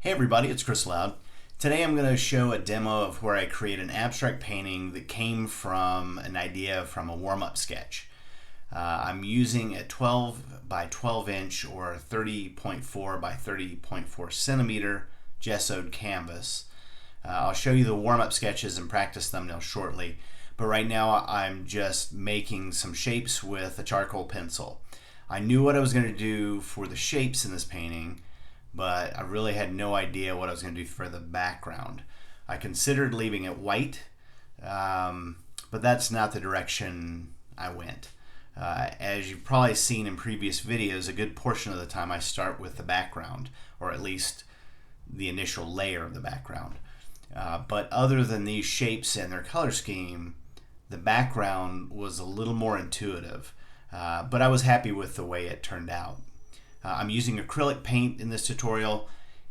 Hey everybody, it's Chris Loud. Today I'm going to show a demo of where I create an abstract painting that came from an idea from a warm-up sketch. I'm using a 12 by 12 inch or 30.4 by 30.4 centimeter gessoed canvas. I'll show you the warm-up sketches and practice thumbnails shortly, but right now I'm just making some shapes with a charcoal pencil. I knew what I was going to do for the shapes in this painting, but I really had no idea what I was going to do for the background. I considered leaving it white, but that's not the direction I went. As you've probably seen in previous videos, a good portion of the time I start with the background, or at least the initial layer of the background. But other than these shapes and their color scheme, the background was a little more intuitive, but I was happy with the way it turned out. I'm using acrylic paint in this tutorial,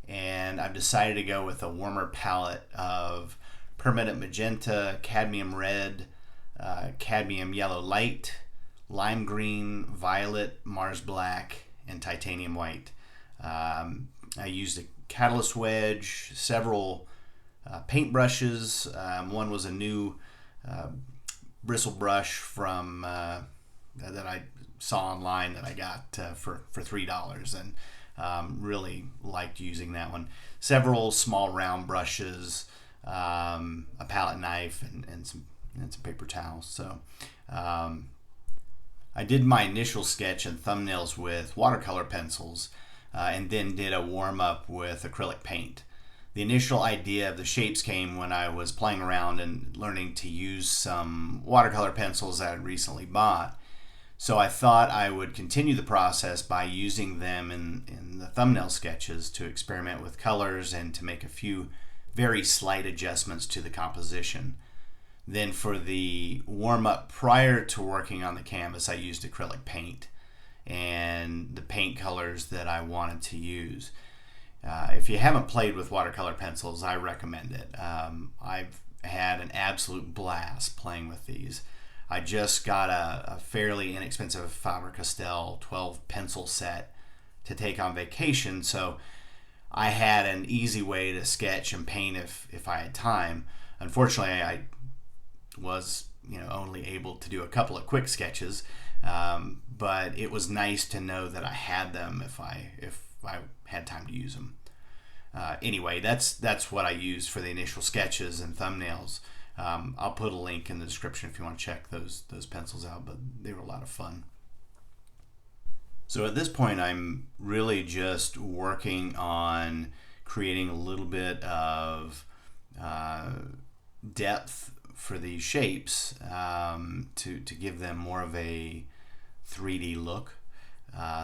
and I've decided to go with a warmer palette of permanent magenta, cadmium red, cadmium yellow light, lime green, violet, Mars black, and titanium white. I used a catalyst wedge, several paint brushes. One was a new bristle brush from that I saw online that I got for $3, and really liked using that one. Several small round brushes, a palette knife, and some paper towels. So I did my initial sketch and thumbnails with watercolor pencils, and then did a warm-up with acrylic paint. The initial idea of the shapes came when I was playing around and learning to use some watercolor pencils that I had recently bought. So I thought I would continue the process by using them in the thumbnail sketches to experiment with colors and to make a few very slight adjustments to the composition. Then for the warm-up prior to working on the canvas, I used acrylic paint and the paint colors that I wanted to use. If you haven't played with watercolor pencils, I recommend it. I've had an absolute blast playing with these. I just got a fairly inexpensive Faber-Castell 12 pencil set to take on vacation, so I had an easy way to sketch and paint if I had time. Unfortunately, I was only able to do a couple of quick sketches, but it was nice to know that I had them if I had time to use them. Anyway, that's what I used for the initial sketches and thumbnails. I'll put a link in the description if you want to check those pencils out, but they were a lot of fun. So at this point, I'm really just working on creating a little bit of depth for these shapes to give them more of a 3D look.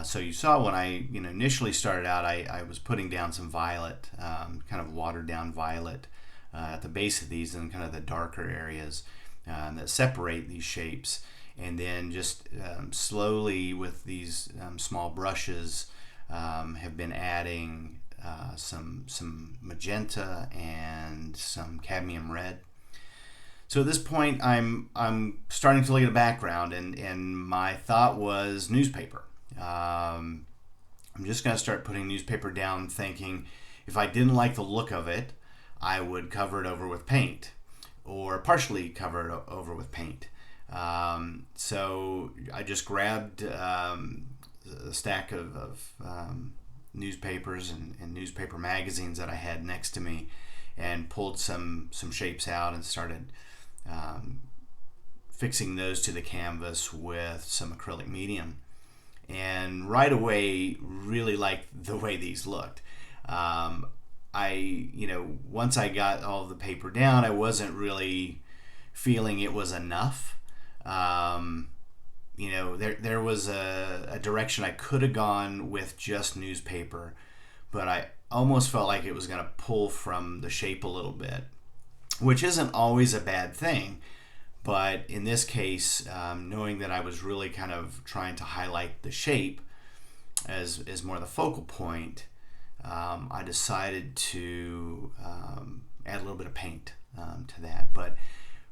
So you saw when I initially started out, I was putting down some violet, kind of watered down violet, at the base of these and kind of the darker areas that separate these shapes, and then just slowly with these small brushes have been adding some magenta and some cadmium red. So at this point I'm starting to look at the background, and my thought was newspaper. I'm just going to start putting newspaper down, thinking if I didn't like the look of it, I would cover it over with paint, or partially cover it over with paint. So I just grabbed a stack of newspapers and newspaper magazines that I had next to me, and pulled some shapes out and started fixing those to the canvas with some acrylic medium. And right away, really liked the way these looked. Once I got all of the paper down, I wasn't really feeling it was enough. There was a direction I could have gone with just newspaper, but I almost felt like it was going to pull from the shape a little bit, which isn't always a bad thing. But in this case, knowing that I was really kind of trying to highlight the shape as more the focal point, I decided to add a little bit of paint to that. But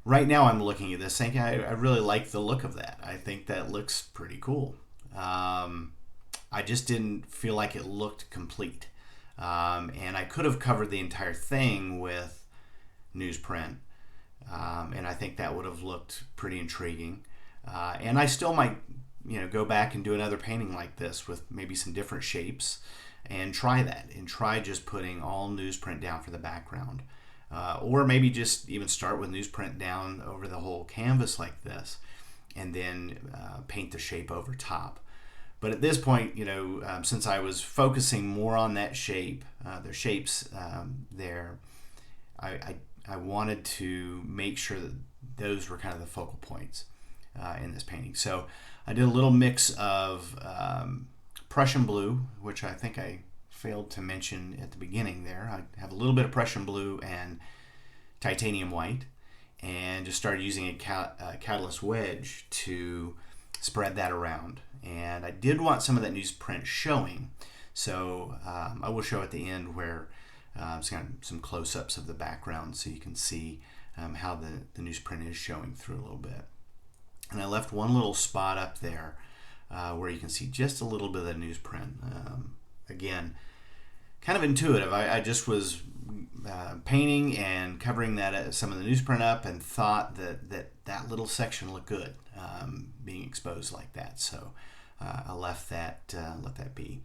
right now I'm looking at this thinking I really like the look of that. I think that looks pretty cool. I just didn't feel like it looked complete. And I could have covered the entire thing with newsprint, and I think that would have looked pretty intriguing. And I still might, go back and do another painting like this with maybe some different shapes and try that, and try just putting all newsprint down for the background. Or maybe just even start with newsprint down over the whole canvas like this, and then paint the shape over top. But at this point, since I was focusing more on that shape, the shapes there, I wanted to make sure that those were kind of the focal points in this painting. So I did a little mix of Prussian blue, which I think I failed to mention at the beginning there. I have a little bit of Prussian blue and titanium white, and just started using a catalyst wedge to spread that around. And I did want some of that newsprint showing, so I will show at the end where it's kind of some close-ups of the background so you can see how the newsprint is showing through a little bit. And I left one little spot up there where you can see just a little bit of the newsprint. Again, kind of intuitive. I just was painting and covering some of the newsprint up, and thought that little section looked good being exposed like that. So I left that, let that be,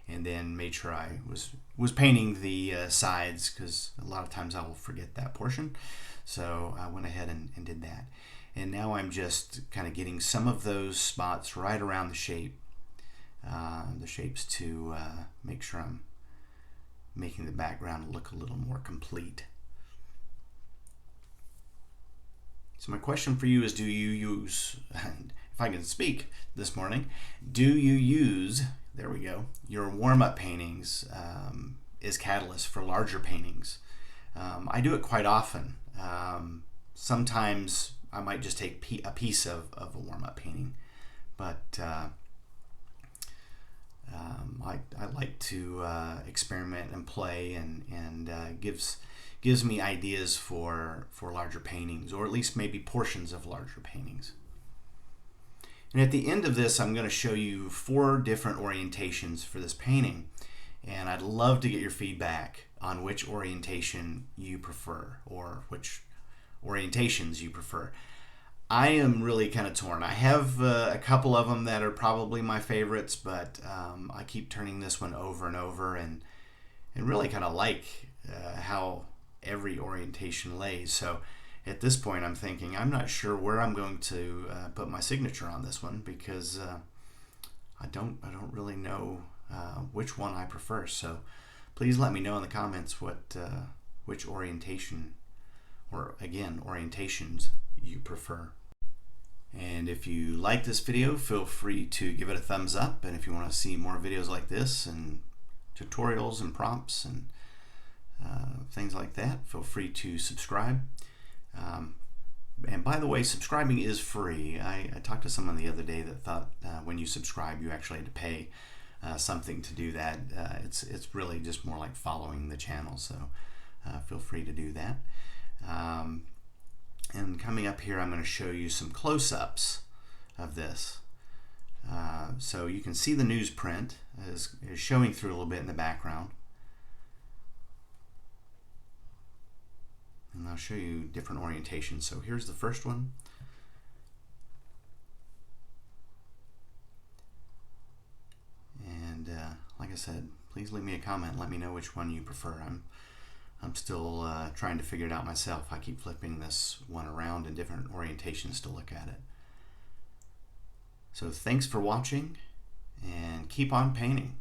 and then made sure I was painting the sides, because a lot of times I will forget that portion. So I went ahead and did that. And now I'm just kind of getting some of those spots right around the shapes to make sure I'm making the background look a little more complete. So my question for you is, do you use, if I can speak this morning, do you use, there we go, your warm-up paintings as catalysts for larger paintings? I do it quite often. Sometimes I might just take a piece of a warm-up painting, but I like to experiment and play, and gives me ideas for larger paintings, or at least maybe portions of larger paintings. And at the end of this, I'm going to show you 4 different orientations for this painting, and I'd love to get your feedback on which orientation you prefer, or which orientations you prefer. I am really kind of torn. I have a couple of them that are probably my favorites, but I keep turning this one over and over, and really kind of like how every orientation lays. So at this point, I'm thinking I'm not sure where I'm going to put my signature on this one, because I don't really know which one I prefer. So please let me know in the comments which orientation, or again, orientations you prefer. And if you like this video, feel free to give it a thumbs up. And if you want to see more videos like this, and tutorials and prompts and things like that, feel free to subscribe. And by the way, subscribing is free. I talked to someone the other day that thought when you subscribe, you actually had to pay something to do that. It's really just more like following the channel, so feel free to do that. And coming up here, I'm going to show you some close-ups of this. So you can see the newsprint is showing through a little bit in the background. And I'll show you different orientations. So here's the first one. And like I said, please leave me a comment. Let me know which one you prefer. I'm still trying to figure it out myself. I keep flipping this one around in different orientations to look at it. So thanks for watching, and keep on painting.